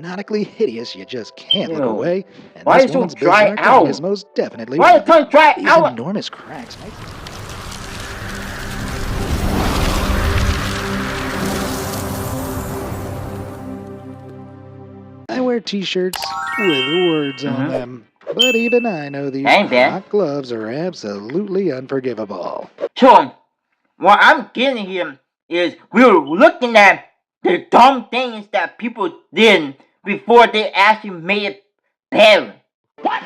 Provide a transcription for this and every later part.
hypnotically hideous you just can't look Ew. away, and Why this is it so woman's dry bizarre tongue is out? most definitely Why one is of the tongue them. dry These out? enormous cracks make... I wear t-shirts with words on them, but even I know these Ain't bad. croc gloves are absolutely unforgivable. So, what I'm getting here is we're looking at the dumb things that people did before they actually made it better. What?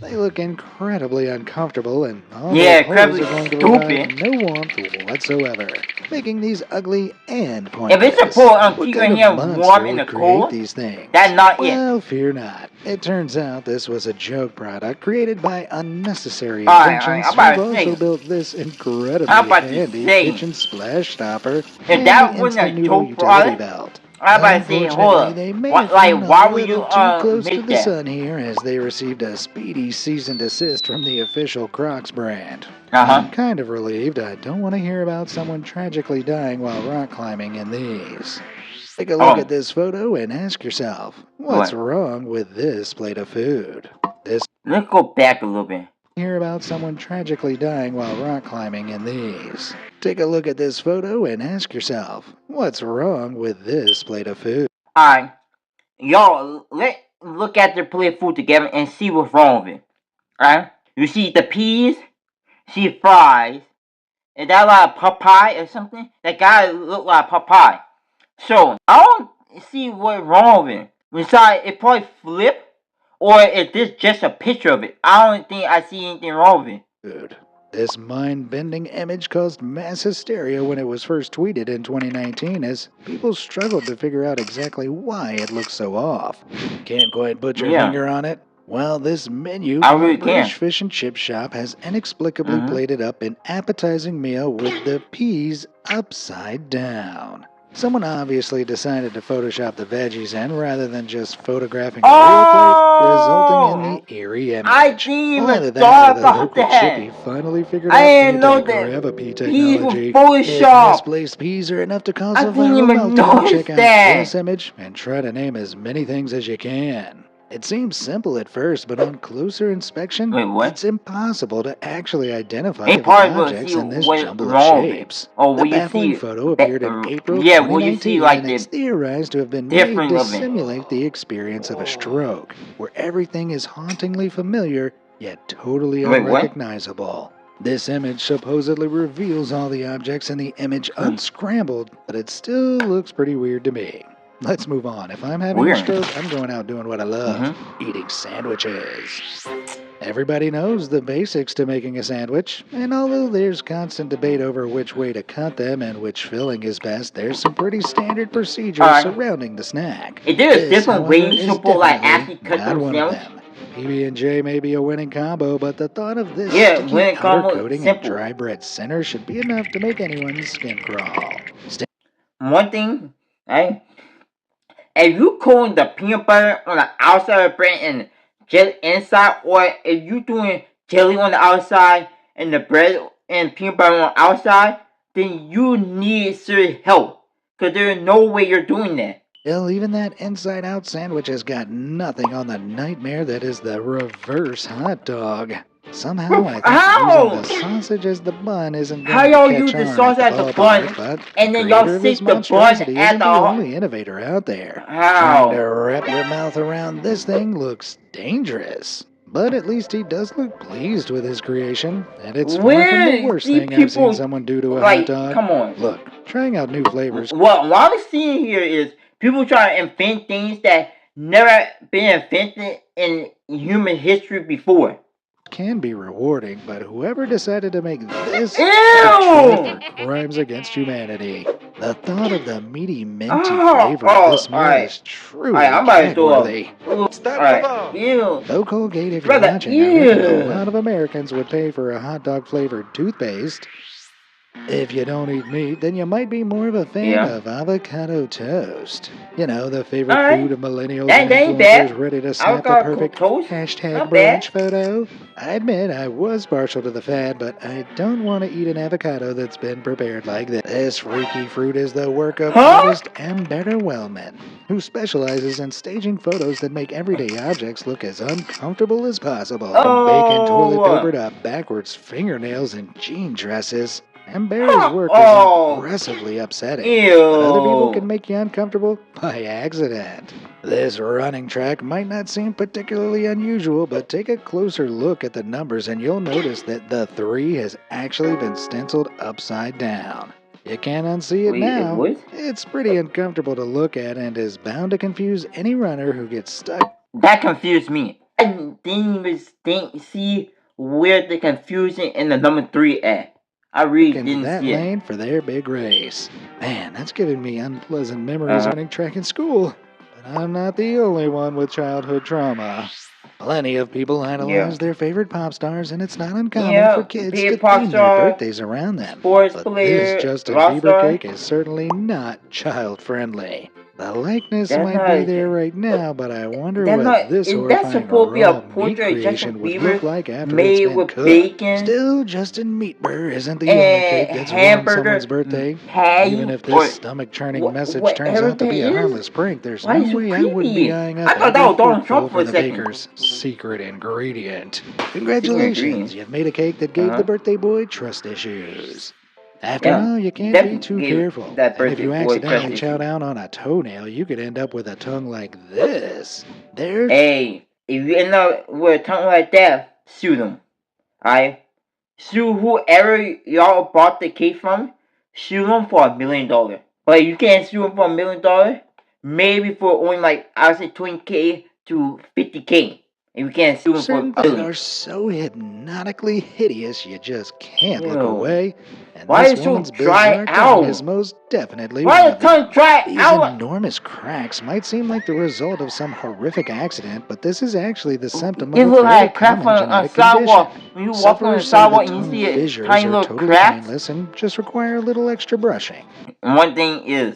They look incredibly uncomfortable, and all Yeah, their clothes incredibly are going to stupid. provide no warmth whatsoever, making these ugly and If pointless. it's supposed to What keep kind your of hair monster warm in the would create cold, these things? that's not it. Well, fear not. It turns out this was a joke product created by unnecessary Alright, inventions I'm who've about to also say. built this incredibly I'm about to handy say. kitchen splash stopper If and that the wasn't instant a noodle joke utility product, belt. I'm about to say, hold Unfortunately, up. they may What, have flown like, why a would you little too close to make the that? sun here as they received a speedy cease and desist from the official Crocs brand. Uh-huh. I'm kind of relieved. I don't want to hear about someone tragically dying while rock climbing in these. Take a look at this photo and ask yourself, what's wrong with this plate of food? Let's go back a little bit. Hear about someone tragically dying while rock climbing in these. Take a look at this photo and ask yourself, what's wrong with this plate of food? Alright, y'all, let's look at the plate of food together and see what's wrong with it. Alright? You see the peas, see fries. Is that like Popeye or something? That guy look like Popeye. So, I don't see what's wrong with it. Besides, it probably flipped, or is this just a picture of it? I don't think I see anything wrong with it. This mind-bending image caused mass hysteria when it was first tweeted in 2019 as people struggled to figure out exactly why it looked so off. Can't quite put your finger on it? Well, this menu from a British fish and chip shop has inexplicably plated up an appetizing meal with the peas upside down. Someone obviously decided to Photoshop the veggies in rather than just photographing a real plate, resulting in the eerie image. I didn't even The thought local about chippy that. finally figured I out didn't know anti-gravity that peas were technology. If Photoshop. misplaced peas are enough to cause I a didn't viral even meltdown, notice check out that. this image and try to name as many things as you can. It seems simple at first, but on closer inspection, it's impossible to actually identify the objects in this jumble of shapes. The baffling photo appeared in April 2019, and it's theorized to have been made to simulate the experience of a stroke, where everything is hauntingly familiar, yet totally unrecognizable. This image supposedly reveals all the objects in the image unscrambled, but it still looks pretty weird to me. Let's move on. If I'm having a stroke, I'm going out doing what I love, eating sandwiches. Everybody knows the basics to making a sandwich, and although there's constant debate over which way to cut them and which filling is best, there's some pretty standard procedures surrounding the snack. There's different ways to actually cut not them one of them. PB&J may be a winning combo, but the thought of this sticky outer coating and dry bread center should be enough to make anyone's skin crawl. One thing, right? If you coating the peanut butter on the outside of the bread and jelly inside, or if you doing jelly on the outside and the bread and peanut butter on the outside, then you need serious help. Because there's no way you're doing that. Hell, even that inside-out sandwich has got nothing on the nightmare that is the reverse hot dog. Somehow, I think using the sausage as the bun isn't going to catch on use the sausage as the bun, bun, and then y'all stick the bun at the only innovator out there. Trying to wrap your mouth around this thing looks dangerous. But at least he does look pleased with his creation, and it's far from the worst thing I've seen someone do to a hot dog. Come on. Look, trying out new flavors. What I'm seeing here is people trying to invent things that never been invented in human history before. Can be rewarding, but whoever decided to make this for crimes against humanity. The thought of the meaty, minty flavor of this meal is truly gag-worthy. Though Colgate, if you're watching, I reckon a lot of Americans would pay for a hot dog-flavored toothpaste. If you don't eat meat, then you might be more of a fan of avocado toast. You know, the favorite food of millennials and influencers ready to snap the perfect hashtag brunch photo. I admit I was partial to the fad, but I don't want to eat an avocado that's been prepared like this. This freaky fruit is the work of artist Embarrassment, who specializes in staging photos that make everyday objects look as uncomfortable as possible. From bacon toilet paper to backwards fingernails and jean dresses. Ember's work is impressively upsetting, but other people can make you uncomfortable by accident. This running track might not seem particularly unusual, but take a closer look at the numbers and you'll notice that the 3 has actually been stenciled upside down. You can't unsee it now. It's pretty uncomfortable to look at and is bound to confuse any runner who gets stuck. That confused me. I didn't even see where the confusion in the number 3 at. I really didn't that see lane for their big race. Man, that's giving me unpleasant memories running track in school. But I'm not the only one with childhood trauma. Plenty of people idolize their favorite pop stars, and it's not uncommon for kids to theme their birthdays around them. But this Justin Bieber cake is certainly not child-friendly. The likeness might be there right now, but I wonder what this horrifying raw meat creation would look like after it's been cooked. Bacon, still, Justin Meatburger isn't the only cake that's ruined someone's birthday. Even if this stomach-churning message turns out to be a harmless prank, there's no way I wouldn't be eyeing up every fruitful for the baker's secret ingredient. Congratulations, you've made a cake that gave the birthday boy trust issues. After all, you can't be too careful. And if you accidentally chow down on a toenail, you could end up with a tongue like this. Hey, if you end up with a tongue like that, sue them. Alright? Sue whoever y'all bought the cake from, sue them for $1 million. But you can't sue them for $1 million, maybe for only like, I would say 20K to 50K. And we can't sue them certain for things are so hypnotically hideous you just can't look away. And why this is woman's so dry out? Is most definitely why is tongue dry These out? enormous cracks might seem like the result of some horrific accident, but this is actually the symptom of a fairly common genetic sidewalk. condition. When you walk on the sidewalk and you see fissures tiny are little totally cracks, painless and just require a little extra brushing. And one thing is,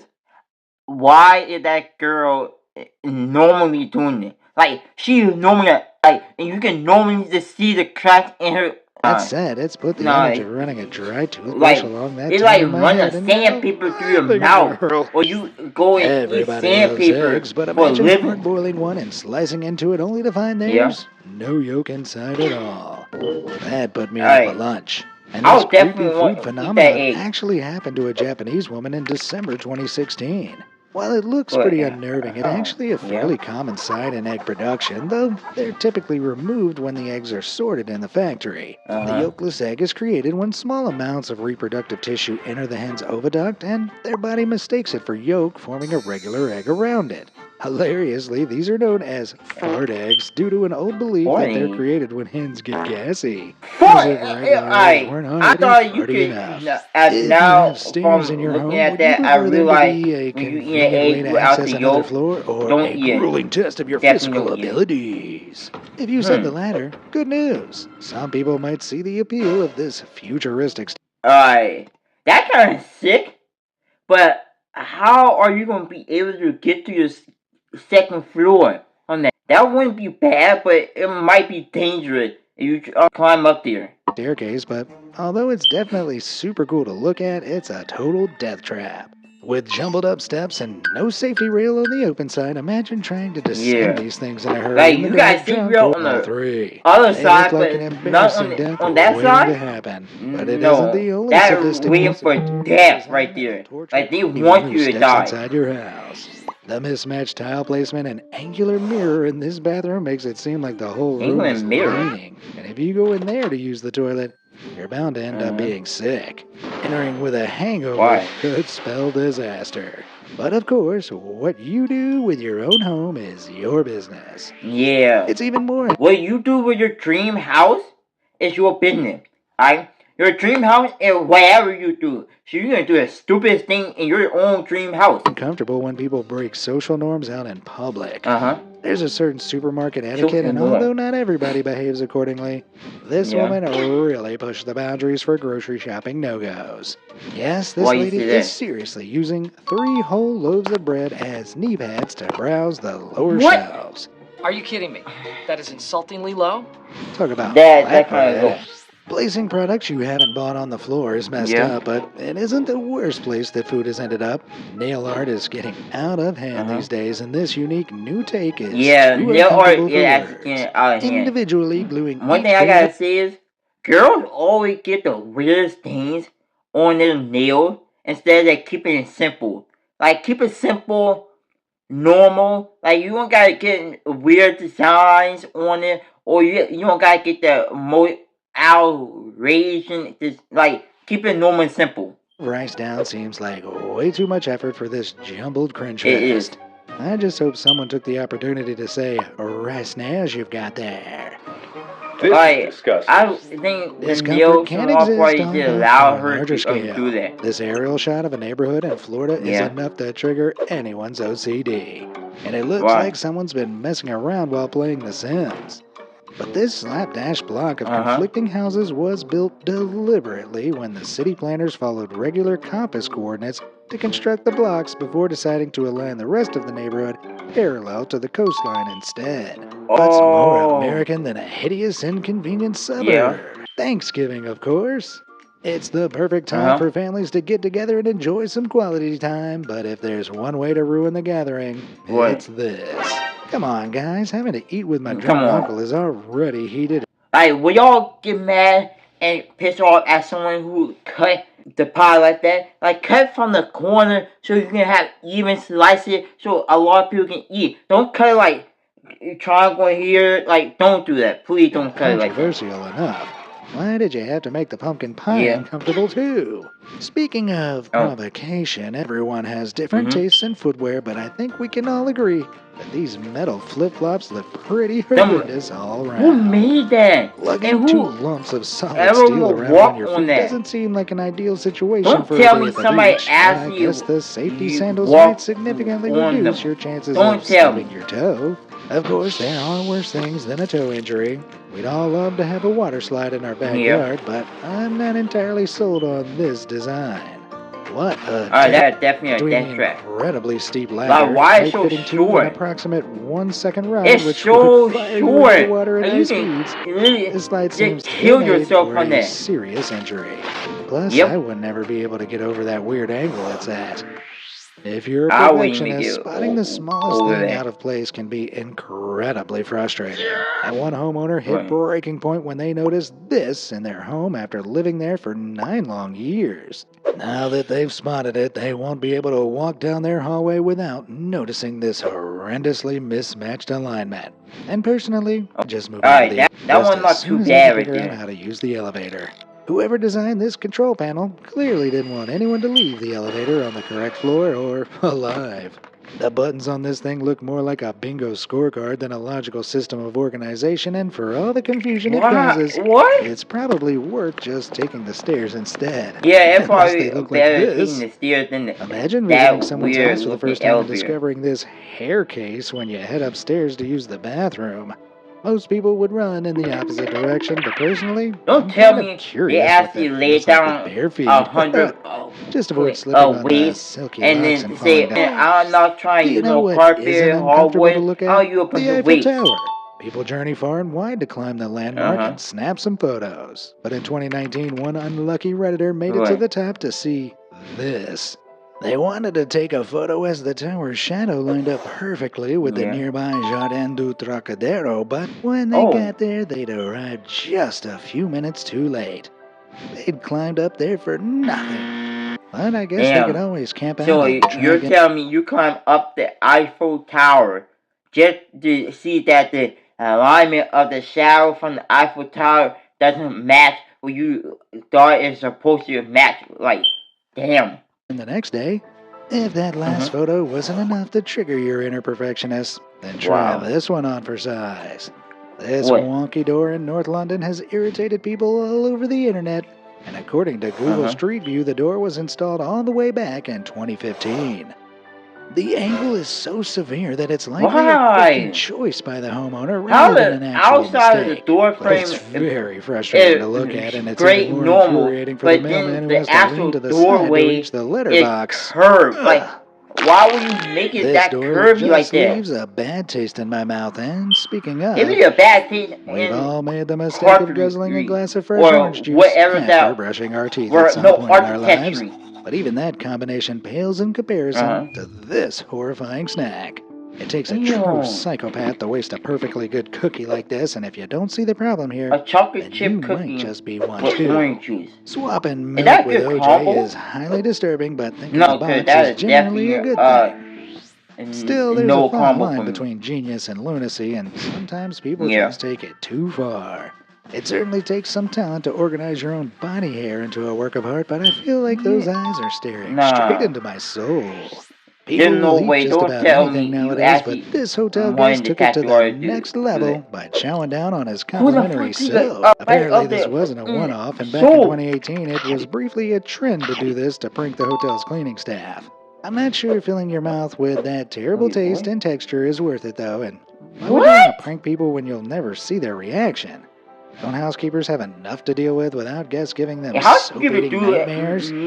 why is that girl normally doing it? Like, she is normally, like, and you can normally just see the cracks in her. That said, it's put the image of running a dry toothbrush along that it's like running sandpaper through your mouth, or you go and eat sandpaper eggs, but imagine hard-boiling one and slicing into it only to find there's no yolk inside at all. That put me up a lunch. And this creepy food phenomenon actually happened to a Japanese woman in December 2016. While it looks pretty unnerving, it's actually a fairly common sight in egg production, though they're typically removed when the eggs are sorted in the factory. The yolkless egg is created when small amounts of reproductive tissue enter the hen's oviduct, and their body mistakes it for yolk, forming a regular egg around it. Hilariously, these are known as fart eggs due to an old belief that they're created when hens get gassy. I thought you could. Now, from looking at that, I realize when you eat an egg without the yolk, don't eat it. A grueling test of your physical abilities. If you said the latter, good news. Some people might see the appeal of this futuristic. Alright, that kind of sick. But how are you going to be able to get to your second floor on that? That wouldn't be bad, but it might be dangerous if you climb up there. Staircase, but although it's definitely super cool to look at, it's a total death trap. With jumbled up steps and no safety rail on the open side, imagine trying to descend these things in a hurry. Like, you got safety rail on the other side, but not on that side? To happen. But it isn't the only that's waiting for death right there. Like, they want you to die. Inside your house. The mismatched tile placement and angular mirror in this bathroom makes it seem like the whole room is leaning. And if you go in there to use the toilet, you're bound to end up being sick. Entering with a hangover could spell disaster. But of course, what you do with your own home is your business. Yeah. It's even more. What you do with your dream house is your business. Alright? Your dream house is whatever you do. So you're going to do the stupidest thing in your own dream house. Uncomfortable when people break social norms out in public. There's a certain supermarket etiquette, and although not everybody behaves accordingly, this woman really pushed the boundaries for grocery shopping no-goes. Yes, this lady is seriously using 3 whole loaves of bread as knee pads to browse the lower shelves. Are you kidding me? That is insultingly low? Talk about flatbread. Placing products you haven't bought on the floor is messed up, but it isn't the worst place that food has ended up. Nail art is getting out of hand these days, and this unique new take is nail art is actually getting out of hand. Individually gluing one thing I gotta say is, girls always get the weirdest things on their nail instead of keeping it simple. Like, keep it simple, normal. Like, you don't gotta get weird designs on it, or you don't gotta get the most outrageous. Just like, keep it normal and simple. Rice down seems like way too much effort for this jumbled cringe It is. I just hope someone took the opportunity to say, rice nails you've got there. This is disgusting. I think the Discomfort nails can from exist off-white on did a allow her larger to scale. do that. This aerial shot of a neighborhood in Florida is enough to trigger anyone's OCD. And it looks like someone's been messing around while playing The Sims. But this slapdash block of conflicting houses was built deliberately when the city planners followed regular compass coordinates to construct the blocks before deciding to align the rest of the neighborhood parallel to the coastline instead. What's more American than a hideous, inconvenient suburb? Thanksgiving, of course. It's the perfect time for families to get together and enjoy some quality time, but if there's one way to ruin the gathering, it's this. Come on, guys, having to eat with my drunk uncle is already heated. Like, will y'all get mad and piss off at someone who cut the pie like that? Like, cut from the corner so you can have even slice it so a lot of people can eat. Don't cut it like triangle here. Like, don't do that. Please don't cut it like that. Controversial enough. Why did you have to make the pumpkin pie uncomfortable too? Speaking of provocation, everyone has different tastes in footwear, but I think we can all agree that these metal flip-flops look pretty horrendous all around. Who made that? Lugging 2 lumps of solid steel around on your feet doesn't seem like an ideal situation for a day at the beach. I guess the safety sandals might significantly reduce your chances of stubbing your toe. Of course, there are worse things than a toe injury. We'd all love to have a water slide in our backyard, but I'm not entirely sold on this design. What a that's definitely a death trap. Incredibly steep ladder. Why is it so short? An approximate 1 second ride, it's which so would fire short. You water at high speeds. This slide seems to kill yourself from that. Serious injury. Plus, I would never be able to get over that weird angle it's at. If you're a perfectionist, spotting the smallest thing out of place can be incredibly frustrating. And one homeowner hit breaking point when they noticed this in their home after living there for 9 long years. Now that they've spotted it, they won't be able to walk down their hallway without noticing this horrendously mismatched alignment. And personally, just move on to the that one's not too bad right there. How to use the elevator. Whoever designed this control panel clearly didn't want anyone to leave the elevator on the correct floor or alive. The buttons on this thing look more like a bingo scorecard than a logical system of organization, and for all the confusion it causes, it's probably worth just taking the stairs instead. Yeah, it's probably look better like this. taking the stairs than Imagine visiting someone's house for the first time and discovering this hair case when you head upstairs to use the bathroom. Most people would run in the opposite direction, but personally, don't tell me they actually lay down 100 just avoid slipping on the silky and locks then and say, falling down. I'm not trying to use no carpet, hallway. How you up the Eiffel weight? Tower. People journey far and wide to climb the landmark and snap some photos. But in 2019, one unlucky Redditor made it to the top to see this. They wanted to take a photo as the tower's shadow lined up perfectly with the nearby Jardin du Trocadero, but when they got there, they'd arrived just a few minutes too late. They'd climbed up there for nothing. But I guess they could always camp out. So you're telling me you climb up the Eiffel Tower just to see that the alignment of the shadow from the Eiffel Tower doesn't match what you thought it was supposed to match? Like, damn. And the next day, if that last photo wasn't enough to trigger your inner perfectionist, then try this one on for size. This wonky door in North London has irritated people all over the internet, and according to Google Street View, the door was installed all the way back in 2015. The angle is so severe that it's likely a freaking choice by the homeowner rather than an actual outside mistake. Of the door frame, it's very frustrating to look at, and it's even more infuriating for the mailman who has to lean to the side to reach the letterbox. Curved. Like, why would you make it that curvy like that? This door leaves a bad taste in my mouth, and speaking of, give me a bad taste. We've all made the mistake of guzzling a glass of fresh orange juice after brushing our teeth at some point in our lives. But even that combination pales in comparison to this horrifying snack. It takes a true psychopath to waste a perfectly good cookie like this, and if you don't see the problem here, a chocolate chip you cookie might just be one with too. orange juice. Swapping milk with OJ combo? is highly disturbing, but thinking the box is generally a good thing. Still, there's a fine line between genius and lunacy, and sometimes people just take it too far. It certainly takes some talent to organize your own body hair into a work of art, but I feel like those eyes are staring straight into my soul. People will eat just about anything nowadays, but this hotel guest took it to the next level by chowing down on his complimentary soap. Apparently this wasn't a one-off, and back in 2018 it was briefly a trend to do this to prank the hotel's cleaning staff. I'm not sure filling your mouth with that terrible taste and texture is worth it though, and why would you want to prank people when you'll never see their reaction? Don't housekeepers have enough to deal with without guests giving them soap-eating nightmares? In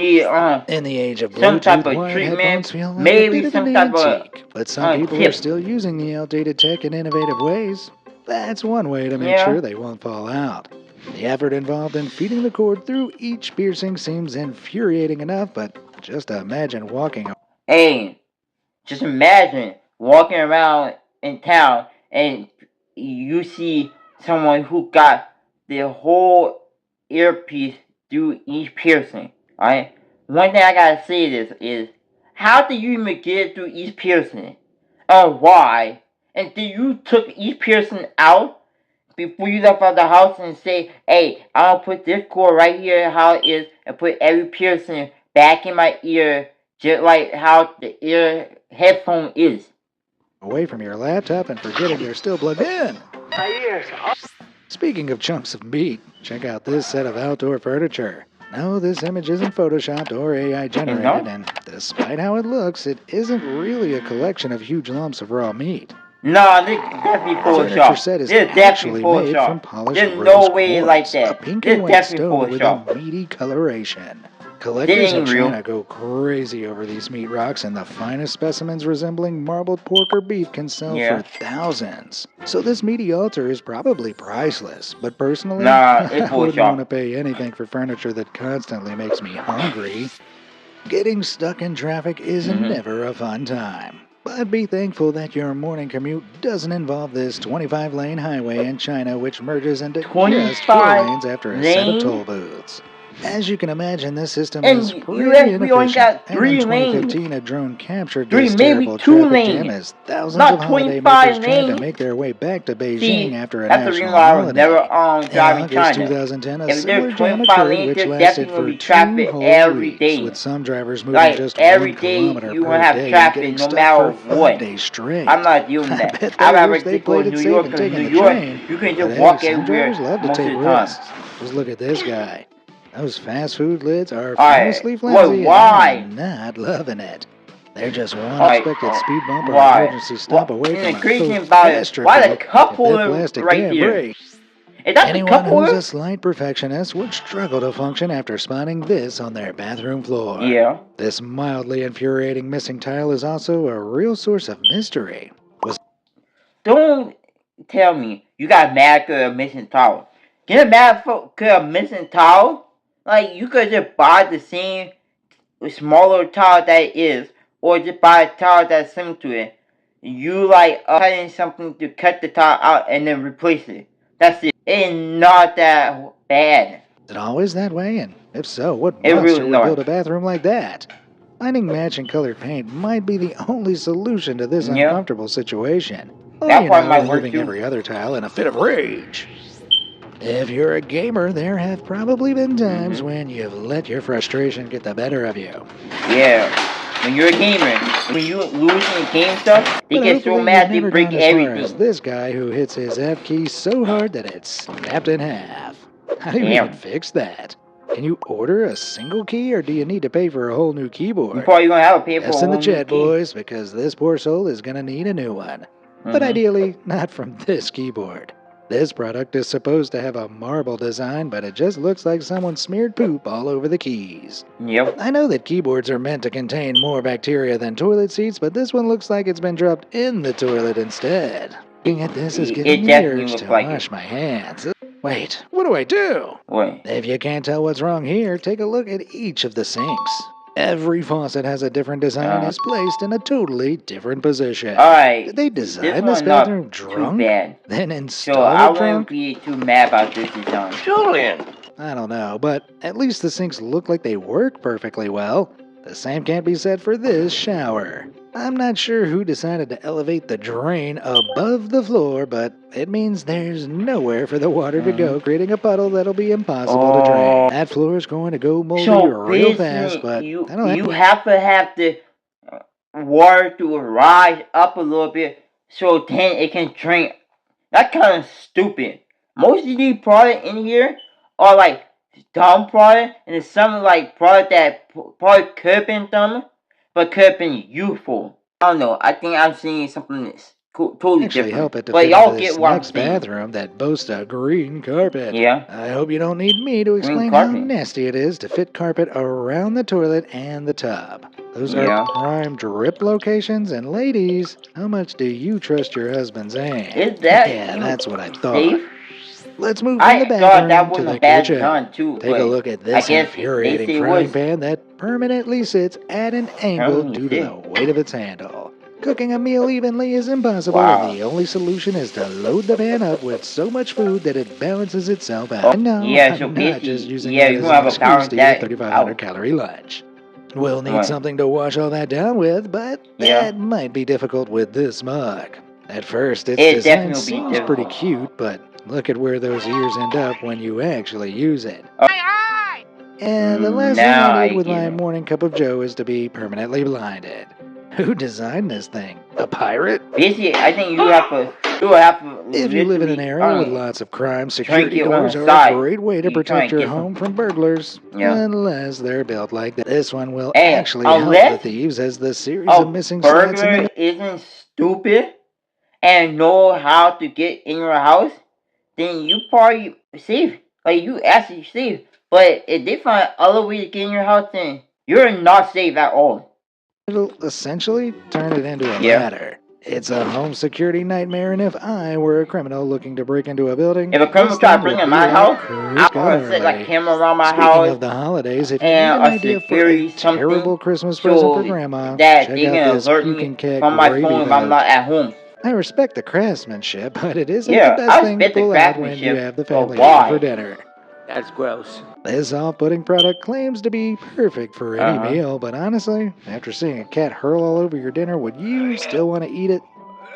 the age of Bluetooth wired headphones feel like a bit of an antique, but some people are still using the outdated tech in innovative ways. That's one way to make sure they won't fall out. The effort involved in feeding the cord through each piercing seems infuriating enough, but just imagine walking... just imagine walking around in town and you see someone who got the whole earpiece through each piercing, alright? One thing I gotta say is, how do you even get it through each piercing? Why? And did you took each piercing out before you left out the house and say, hey, I'll put this cord right here how it is and put every piercing back in my ear just like how the ear headphone is? Away from your laptop and forgetting you're still plugged in. My ears. Speaking of chunks of meat, check out this set of outdoor furniture. No, this image isn't photoshopped or AI generated, and despite how it looks, it isn't really a collection of huge lumps of raw meat. No, this definitely photoshopped. The furniture set is actually made from polished rose quartz, a pink and white stone with a meaty coloration. Collectors in China go crazy over these meat rocks, and the finest specimens resembling marbled pork or beef can sell for thousands. So this meaty altar is probably priceless, but personally, I wouldn't want to pay anything for furniture that constantly makes me hungry. Getting stuck in traffic is never a fun time. But be thankful that your morning commute doesn't involve this 25-lane highway in China which merges into just 4 lanes after a set of toll booths. As you can imagine, this system is pretty inefficient, and in 2015 a drone captured this terrible traffic jam as thousands of holidaymakers tried to make their way back to Beijing after a national holiday. In August 2010, a similar jam occurred which lasted for 2 whole weeks, with some drivers moving just 1 kilometer per day and getting stuck for 5 days straight. I'm not doing that. I bet they wish they played it safe and taken the train, you can but just walk some everywhere drivers love to most take of the time. risks. Just look at this guy. Those fast food lids are famously flimsy, and I'm not loving it. They're just one unexpected speed bump or emergency stop away from a fast trip why the cup holder plastic right can't here? break. Is that Anyone the cup who's holder? a slight perfectionist would struggle to function after spotting this on their bathroom floor. Yeah. This mildly infuriating missing tile is also a real source of mystery. Don't tell me you got mad because of a missing towel. Get mad because of a missing towel? Like, you could just buy the same smaller towel that it is, or just buy a towel that's similar to it. You like cutting something to cut the towel out and then replace it. That's it. It's not that bad. Is it always that way? And if so, what monster would build a bathroom like that? Finding matching colored paint might be the only solution to this uncomfortable situation. That part might work leaving too. every other tile in a fit of rage. If you're a gamer, there have probably been times when you've let your frustration get the better of you. Yeah. When you're a gamer, when you lose in game stuff, they get so mad they break everything. As this guy who hits his F key so hard that it's snapped in half. How do you even fix that? Can you order a single key, or do you need to pay for a whole new keyboard? You're probably gonna have to pay for a Yes, whole in the new chat, key. boys, because this poor soul is gonna need a new one. But ideally, not from this keyboard. This product is supposed to have a marble design, but it just looks like someone smeared poop all over the keys. Yep. I know that keyboards are meant to contain more bacteria than toilet seats, but this one looks like it's been dropped in the toilet instead. Looking at this is giving me the urge to wash my hands. Wait, what do I do? Wait. If you can't tell what's wrong here, take a look at each of the sinks. Every faucet has a different design and is placed in a totally different position. Alright. Did they design this bathroom drunk? Too bad. Then So install I it drunk? wouldn't be too mad about this design. Julian! I don't know, but at least the sinks look like they work perfectly well. The same can't be said for this shower. I'm not sure who decided to elevate the drain above the floor, but it means there's nowhere for the water to go, creating a puddle that'll be impossible to drain. That floor is going to go moldy real fast, but you have to have the water to rise up a little bit so then it can drain. That's kind of stupid. Most of these products in here are like dumb product, and it's some like product that probably could have been dumb, but could have been useful. I don't know. I think I'm seeing something that's totally different. Help it to but fit y'all into get this what I'm next saying. bathroom that boasts a green carpet. Yeah. I hope you don't need me to explain how nasty it is to fit carpet around the toilet and the tub. Those are prime drip locations, and ladies, how much do you trust your husband's aim? Is that that's what I thought. safe? Let's move from the bathroom to the kitchen. Too, Take a look at this infuriating frying pan that permanently sits at an angle due to the weight of its handle. Cooking a meal evenly is impossible, and the only solution is to load the pan up with so much food that it balances itself out. And no, I'm not just using that as an excuse to eat a 3,500 calorie lunch. We'll need something to wash all that down with, but that might be difficult with this mug. At first, its design seems pretty cute, but look at where those ears end up when you actually use it. And the last thing I need with my morning cup of joe is to be permanently blinded. Who designed this thing? A pirate? Basically, I think you have to if you live in an area with lots of crime, security doors are a great way to protect your home from burglars. Unless they're built like that. This one will actually help the thieves, as the series of missing slots in the isn't stupid and know how to get in your house, then you probably safe. Like, you actually safe. But if they find other ways to get in your house, then you're not safe at all. It'll essentially turn it into a ladder. It's a home security nightmare, and if I were a criminal looking to break into a building... If a criminal tried to break into my house, I would set like a camera around my house. Speaking of the holidays, if you need an idea for a terrible Christmas present for Grandma, check out this puking cat gravy phone if I'm not at home. I respect the craftsmanship, but it isn't the best thing to pull out when you have the family over for dinner. That's gross. This off-putting product claims to be perfect for any meal, but honestly, after seeing a cat hurl all over your dinner, would you still want to eat it?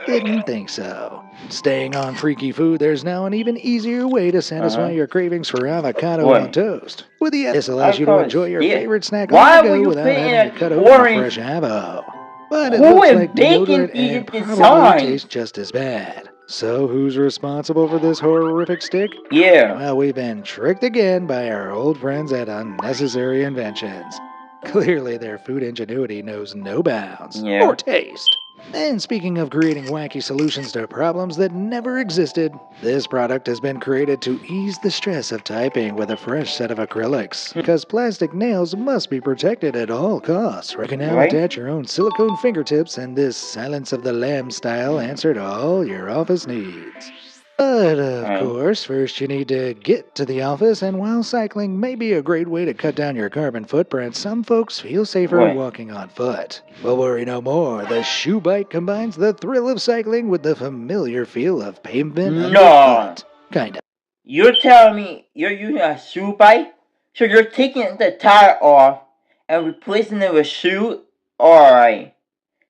Didn't think so. Staying on freaky food, there's now an even easier way to satisfy your cravings for avocado on toast. With the this allows you to enjoy your favorite snack on the go without having to cut open a fresh avo. But it looks like deodorant and probably tastes just as bad. So who's responsible for this horrific stick? Well, we've been tricked again by our old friends at Unnecessary Inventions. Clearly their food ingenuity knows no bounds. Or taste. And speaking of creating wacky solutions to problems that never existed, this product has been created to ease the stress of typing with a fresh set of acrylics. Because plastic nails must be protected at all costs. You can now attach your own silicone fingertips, and this Silence of the Lambs style answer to all your office needs. But, of course, first you need to get to the office, and while cycling may be a great way to cut down your carbon footprint, some folks feel safer walking on foot. Well, worry no more. The shoe bike combines the thrill of cycling with the familiar feel of pavement underfoot. Kinda. You're telling me you're using a shoe bike? So you're taking the tire off and replacing it with shoe? Alright.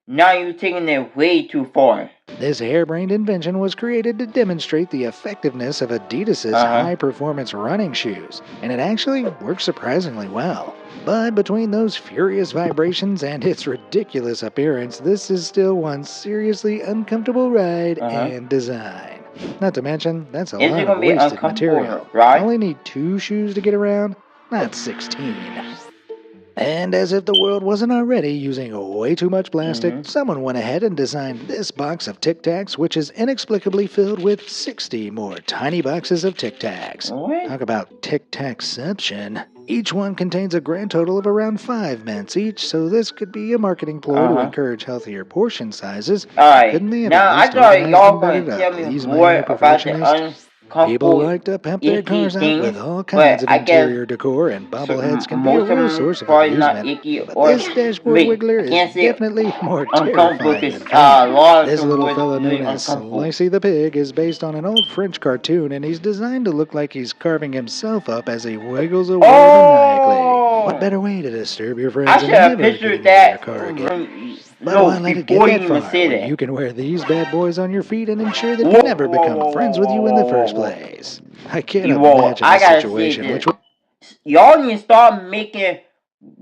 Now you're taking it way too far. This harebrained invention was created to demonstrate the effectiveness of Adidas's high-performance running shoes, and it actually works surprisingly well. But between those furious vibrations and its ridiculous appearance, this is still one seriously uncomfortable ride and design. Not to mention, that's a lot of wasted material. I only need 2 shoes to get around. not 16. And as if the world wasn't already using way too much plastic, someone went ahead and designed this box of Tic Tacs, which is inexplicably filled with 60 more tiny boxes of Tic Tacs. Talk about Tic Tacception. Each one contains a grand total of around 5 mints each, so this could be a marketing ploy to encourage healthier portion sizes. Couldn't they have at least organized them better to please my inner perfectionist? People like to pimp their cars out with all kinds of interior decor, and bobbleheads can be a real source of amusement. But this dashboard wiggler is definitely more terrifying than fun. This little fellow known as Slicey the Pig is based on an old French cartoon, and he's designed to look like he's carving himself up as he wiggles away maniacally. What better way to disturb your friends and never getting into your car again? But why let it get that far when you can wear these bad boys on your feet and ensure that they never become friends with you in the first place? I can't imagine a situation which... Y'all need to start making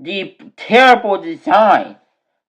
the terrible design.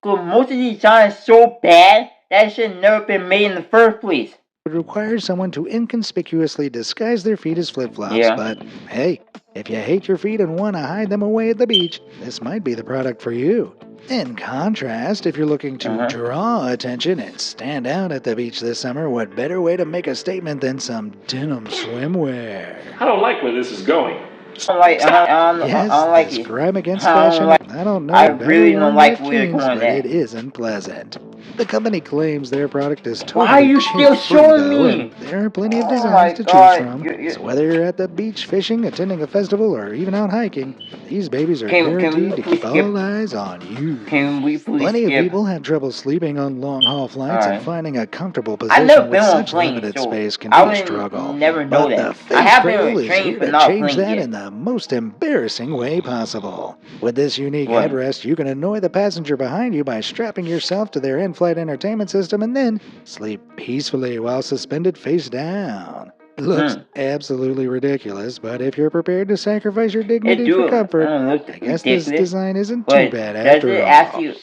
Because most of the design is so bad that it should never been made in the first place. Would require someone to inconspicuously disguise their feet as flip-flops, but hey, if you hate your feet and want to hide them away at the beach, this might be the product for you. In contrast, if you're looking to draw attention and stand out at the beach this summer, what better way to make a statement than some denim swimwear? I don't like where this is going. Yes, this crime against fashion. I don't know. I really don't like where you're going but it isn't pleasant. The company claims their product is totally Why are you still showing me? There are plenty of designs to choose from. So whether you're at the beach fishing, attending a festival, or even out hiking, these babies are guaranteed to keep all eyes on you. Plenty of people have trouble sleeping on long-haul flights, and finding a comfortable position with such limited space can be a struggle. But the Face Cradle is here to change that in the most embarrassing way possible. With this unique headrest, you can annoy the passenger behind you by strapping yourself to their in-flight entertainment system and then sleep peacefully while suspended face down. Looks absolutely ridiculous, but if you're prepared to sacrifice your dignity for comfort, I guess this design isn't too bad after all.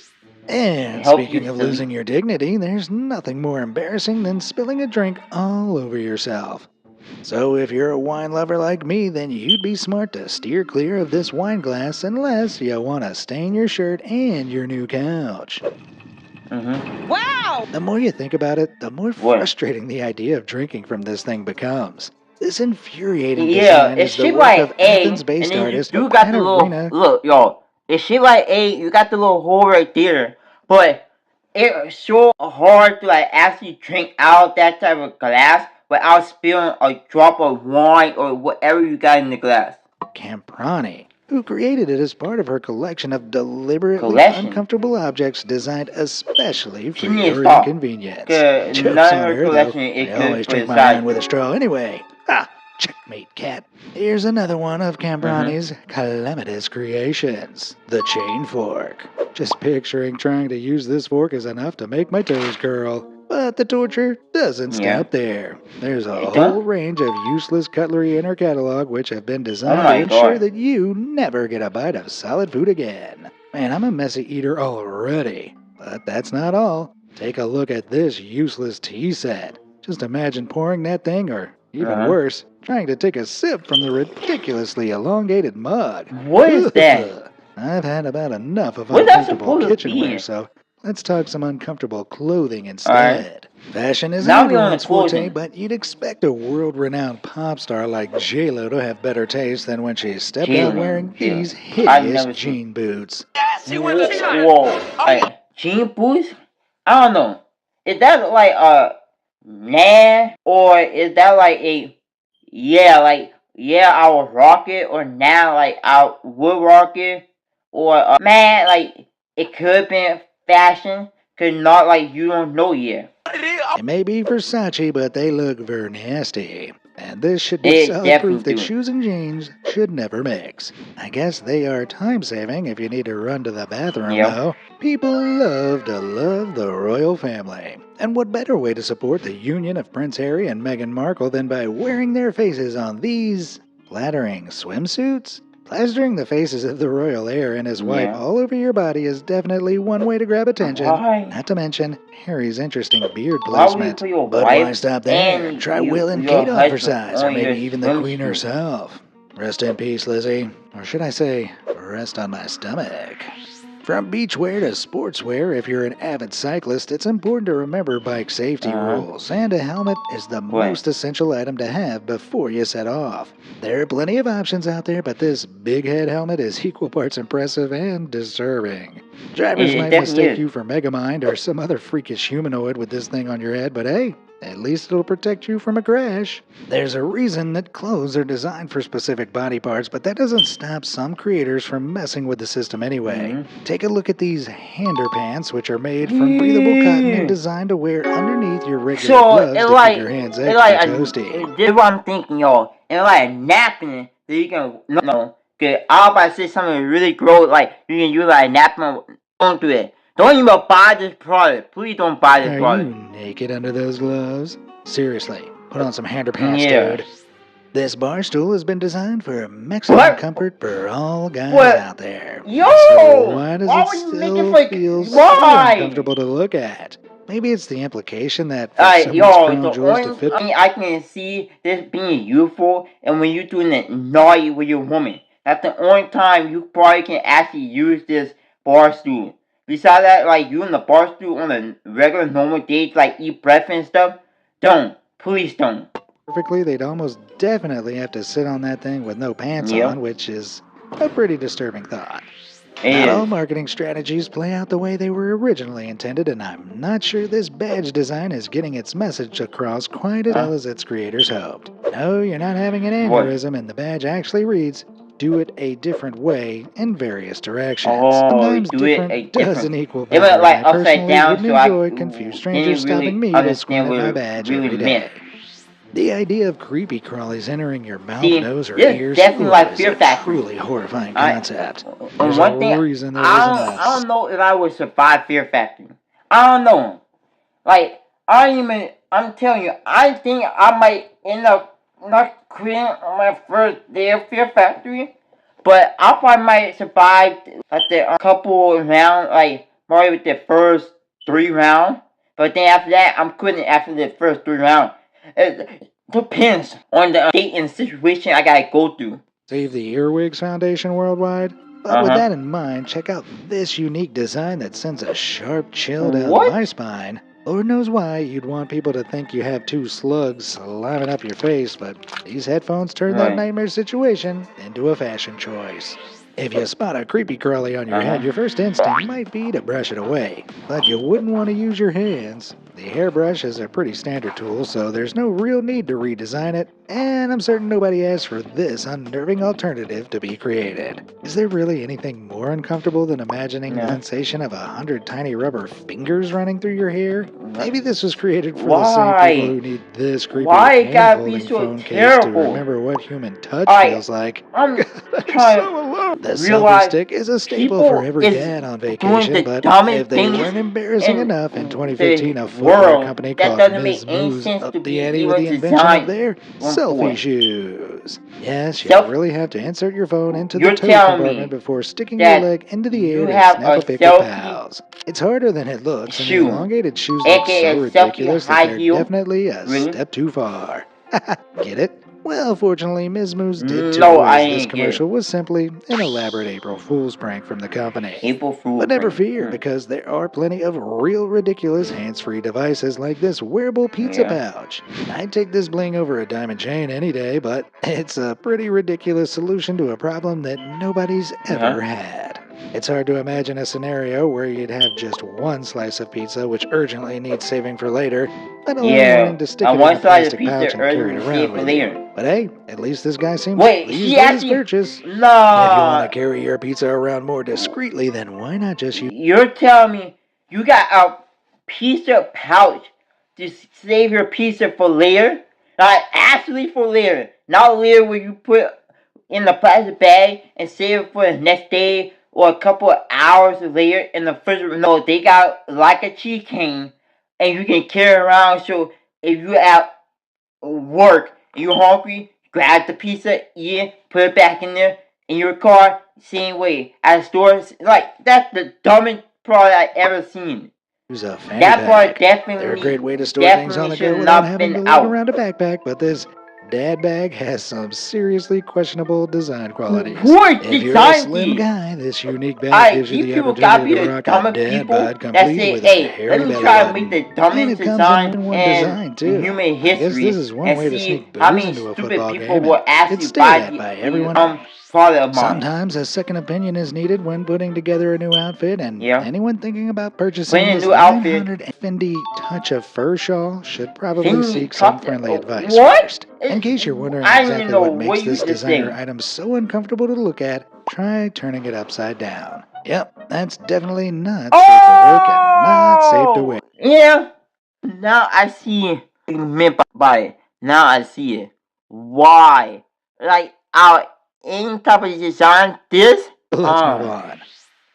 And speaking of losing your dignity, there's nothing more embarrassing than spilling a drink all over yourself. So if you're a wine lover like me, then you'd be smart to steer clear of this wine glass unless you want to stain your shirt and your new couch. Wow! The more you think about it, the more frustrating the idea of drinking from this thing becomes. This infuriating design is the work of Athens-based artist Katerina. Look, y'all, it's shaped like A, you got the little hole right there, but it's so hard to actually drink out that type of glass without spilling a drop of wine or whatever you got in the glass. Camprani, who created it as part of her collection of deliberately uncomfortable objects designed especially for your inconvenience. Joke's on her, though. I always drink my wine with a straw anyway. Checkmate, cat. Here's another one of Camprani's calamitous creations. The chain fork. Just picturing trying to use this fork is enough to make my toes curl. But the torture doesn't stop there. There's a whole range of useless cutlery in her catalog which have been designed to ensure that you never get a bite of solid food again. Man, I'm a messy eater already. But that's not all. Take a look at this useless tea set. Just imagine pouring that thing, or even worse, trying to take a sip from the ridiculously elongated mug. What is that? I've had about enough of uncomfortable kitchenware, so let's talk some uncomfortable clothing instead. Fashion isn't everyone's forte, but you'd expect a world-renowned pop star like J-Lo to have better taste than when she stepped out wearing these hideous jean boots. Whoa. Jean boots? I don't know. Is that like a nah, or is that like a I will rock it, or now like I will rock it, or man, like it could have been fashion, could not, like you don't know yet. It may be Versace, but they look very nasty. And this should be solid proof that shoes and jeans should never mix. I guess they are time-saving if you need to run to the bathroom, though. People love to love the royal family. And what better way to support the union of Prince Harry and Meghan Markle than by wearing their faces on these flattering swimsuits? Plastering the faces of the royal heir and his wife all over your body is definitely one way to grab attention. Not to mention Harry's interesting beard placement. But why stop there? Try Will and Kate on for size, or maybe even the Queen herself. Rest in peace, Lizzie. Or should I say, rest on my stomach. From beachwear to sportswear, if you're an avid cyclist, it's important to remember bike safety rules, and a helmet is the most essential item to have before you set off. There are plenty of options out there, but this big head helmet is equal parts impressive and disturbing. Drivers might mistake you for Megamind or some other freakish humanoid with this thing on your head, but hey, at least it'll protect you from a crash. There's a reason that clothes are designed for specific body parts, but that doesn't stop some creators from messing with the system anyway. Take a look at these hander pants, which are made from breathable cotton and designed to wear underneath your regular gloves to keep your hands extra toasty. This is what I'm thinking, y'all. And like napkin that you can okay, I was about to say something really gross, like you can use like napkin. Don't do it. Don't even buy this product. Please don't buy this product. Are you naked under those gloves? Seriously, put on some hander pants, dude. This bar stool has been designed for maximum comfort for all guys out there. Yo! So why does it still feel so uncomfortable to look at? Maybe it's the implication that for someone's crown jewels to fit. I can see this being useful, and when you're doing it naughty with your woman, that's the only time you probably can actually use this bar stool. Besides that, like using the bar stool on a regular normal days, like eat breakfast and stuff, don't. Please don't. Perfectly, they'd almost definitely have to sit on that thing with no pants on, which is a pretty disturbing thought. Not all marketing strategies play out the way they were originally intended, and I'm not sure this badge design is getting its message across quite as well as its creators hoped. No, you're not having an aneurysm, and the badge actually reads, "Do it a different way in various directions." Sometimes different doesn't equal better. Like I personally down, wouldn't enjoy confused strangers stopping me to squint at my badge every day. The idea of creepy crawlies entering your mouth, nose, or ears is a truly horrifying concept. There's one thing, a reason there I don't know if I would survive Fear Factory. I don't know. Like, I'm telling you, I think I might end up not quitting on my first day of Fear Factory, but I probably might survive like a couple rounds, like probably with the first 3 rounds. But then after that, I'm quitting after the first 3 rounds. It depends on the date and situation I gotta go through. Save the Earwigs Foundation worldwide? But with that in mind, check out this unique design that sends a sharp chill down my spine. Lord knows why you'd want people to think you have 2 slugs sliming up your face, but these headphones turn that nightmare situation into a fashion choice. If you spot a creepy crawly on your head, your first instinct might be to brush it away, but you wouldn't want to use your hands. The hairbrush is a pretty standard tool, so there's no real need to redesign it, and I'm certain nobody asked for this unnerving alternative to be created. Is there really anything more uncomfortable than imagining the sensation of 100 tiny rubber fingers running through your hair? Maybe this was created for the same people who need this creepy hand-holding phone case to remember what human touch feels like. I'm so alone. The selfie stick is a staple for every dad on vacation, but if they weren't embarrassing enough in 2015, a footwear company called Ms. Moose upped the ante with the invention of their selfie shoes. Yes, you really have to insert your phone into the toe compartment before sticking your leg into the air to snap a pic with pals. It's harder than it looks, and the elongated shoes look so ridiculous that they're definitely a step too far. Get it? Well, fortunately, Ms. Moose did too, as this commercial was simply an elaborate April Fool's prank from the company. But never fear, because there are plenty of real ridiculous hands-free devices like this wearable pizza pouch. I'd take this bling over a diamond chain any day, but it's a pretty ridiculous solution to a problem that nobody's ever had. It's hard to imagine a scenario where you'd have just one slice of pizza which urgently needs saving for later, let alone wanting to stick it in a plastic pouch and carry it around with you. But hey, at least this guy seems pleased with his purchase. If you want to carry your pizza around more discreetly, then why not just use... You're telling me you got a pizza pouch to save your pizza for later? Like, actually for later. Not later where you put in the plastic bag and save it for the next day or a couple of hours later in the refrigerator. No, they got like a cheese cane and you can carry around, so if you at work and you're hungry, grab the pizza, eat it, put it back in there in your car, same way. At stores, like, that's the dumbest product I've ever seen. That part definitely... They're a great way to store things on the go without having to load around a backpack, but this dad bag has some seriously questionable design qualities. What If you're a slim design? guy, this unique bag gives you These the people gotta opportunity be to the rock a dumbest dad people bod that complete say, with a hey, hairy let me belly try to button. make the And dumbest it comes in more design than one in design, too. human I guess this history is one and way to see sneak how booze many into a stupid football people game will and actually get stared buy at by the everyone. product of mine. Sometimes a second opinion is needed when putting together a new outfit, and Yeah. anyone thinking about purchasing Putting a this new outfit. $900 Fendi touch of fur shawl should probably Fendi seek some touch- friendly advice what? first. In case you're wondering I don't even exactly know what makes what you this just designer saying. item so uncomfortable to look at, try turning it upside down. Yep, that's definitely not safe for work and not safe to wear. Yeah. Now I see what you meant by it. Now I see it. Why? Like, any type of design, this? Let's move on.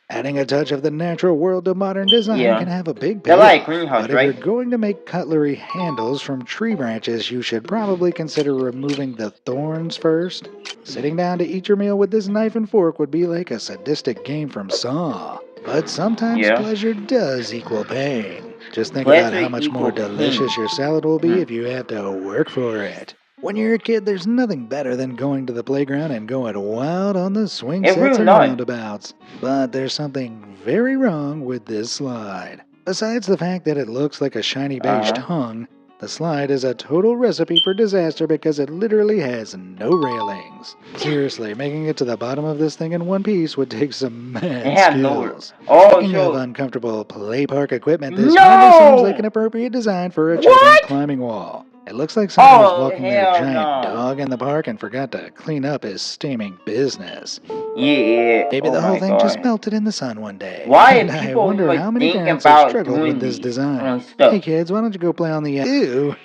Adding a touch of the natural world to modern design can have a big They're like payoff, greenhouse, but if right? you're going to make cutlery handles from tree branches, you should probably consider removing the thorns first. Sitting down to eat your meal with this knife and fork would be like a sadistic game from Saw. But sometimes pleasure does equal pain. Just think about how much more delicious your salad will be if you have to work for it. When you're a kid, there's nothing better than going to the playground and going wild on the swing sets and roundabouts. But there's something very wrong with this slide. Besides the fact that it looks like a shiny beige tongue, the slide is a total recipe for disaster because it literally has no railings. Seriously, making it to the bottom of this thing in one piece would take some mad skills. Speaking of uncomfortable play park equipment, this hardly seems like an appropriate design for a children's climbing wall. It looks like someone was walking their giant dog in the park and forgot to clean up his steaming business. Yeah. Maybe the whole thing just melted in the sun one day. Why And I wonder how many parents have struggled with this design. Hey kids, why don't you go play on the Ew.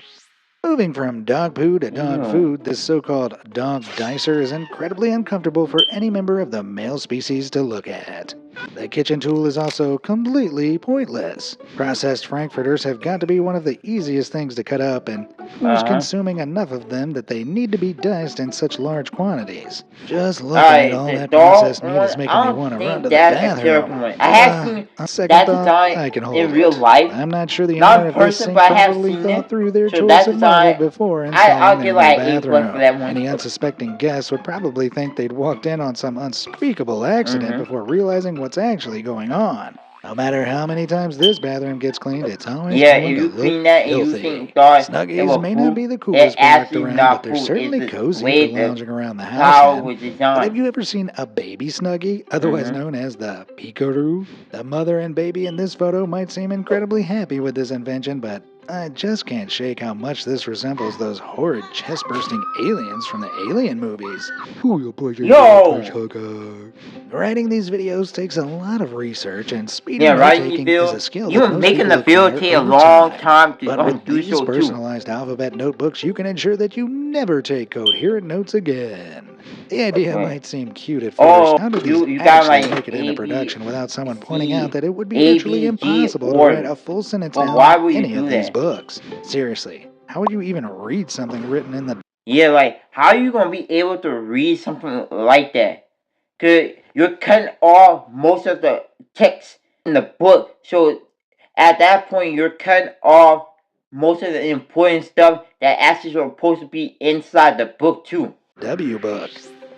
Moving from dog poo to dog food, this so-called dog dicer is incredibly uncomfortable for any member of the male species to look at. The kitchen tool is also completely pointless. Processed frankfurters have got to be one of the easiest things to cut up, and who's consuming enough of them that they need to be diced in such large quantities? Just looking at all that processed meat is making me want to run to the bathroom. On second thought, I can hold it. I'm not sure the owner of this sink probably thought through their choice of marble before installing their new bathroom. Any unsuspecting guest would probably think they'd walked in on some unspeakable accident before realizing what's actually going on. No matter how many times this bathroom gets cleaned, it's always going to look filthy. Snuggies may not be the coolest product around, but they're certainly cozy for lounging around the house in. But have you ever seen a baby Snuggie, otherwise known as the peekaroo? The mother and baby in this photo might seem incredibly happy with this invention, but I just can't shake how much this resembles those horrid chest-bursting aliens from the Alien movies. Writing these videos takes a lot of research, and speeding note-taking is a skill that most people acquire take a over long time. time to But with do these so too. personalized alphabet notebooks, you can ensure that you never take coherent notes again. The idea might seem cute at first. How did these actually make it into production without someone pointing out that it would be virtually impossible to write a full sentence down in any of these books? Seriously, how would you even read something written in the... Yeah, like, how are you gonna be able to read something like that? Cause you're cutting off most of the text in the book, so at that point you're cutting off most of the important stuff that actually is supposed to be inside the book too. W book.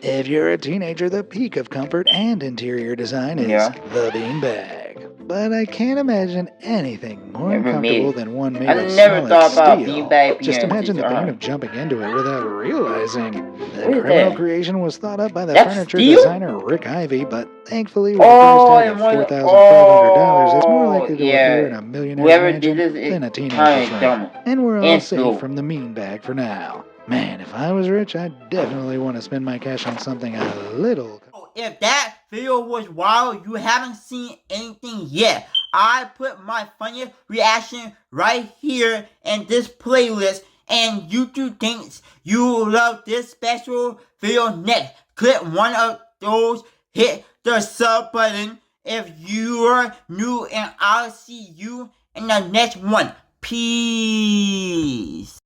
If you're a teenager, the peak of comfort and interior design is the beanbag. But I can't imagine anything more uncomfortable than one made of solid steel. Just imagine the pain of jumping into it without realizing. The criminal creation was thought up by the furniture designer Rick Ivey, but thankfully with a price tag of $4,500, it's more likely to appear in a millionaire's mansion than a teenager's room. And we're all safe from the mean bag for now. Man, if I was rich, I'd definitely want to spend my cash on something a little... If that video was wild, you haven't seen anything yet. I put my funniest reaction right here in this playlist, and YouTube thinks you will love this special video next. Click one of those, hit the sub button if you are new, and I'll see you in the next one. Peace.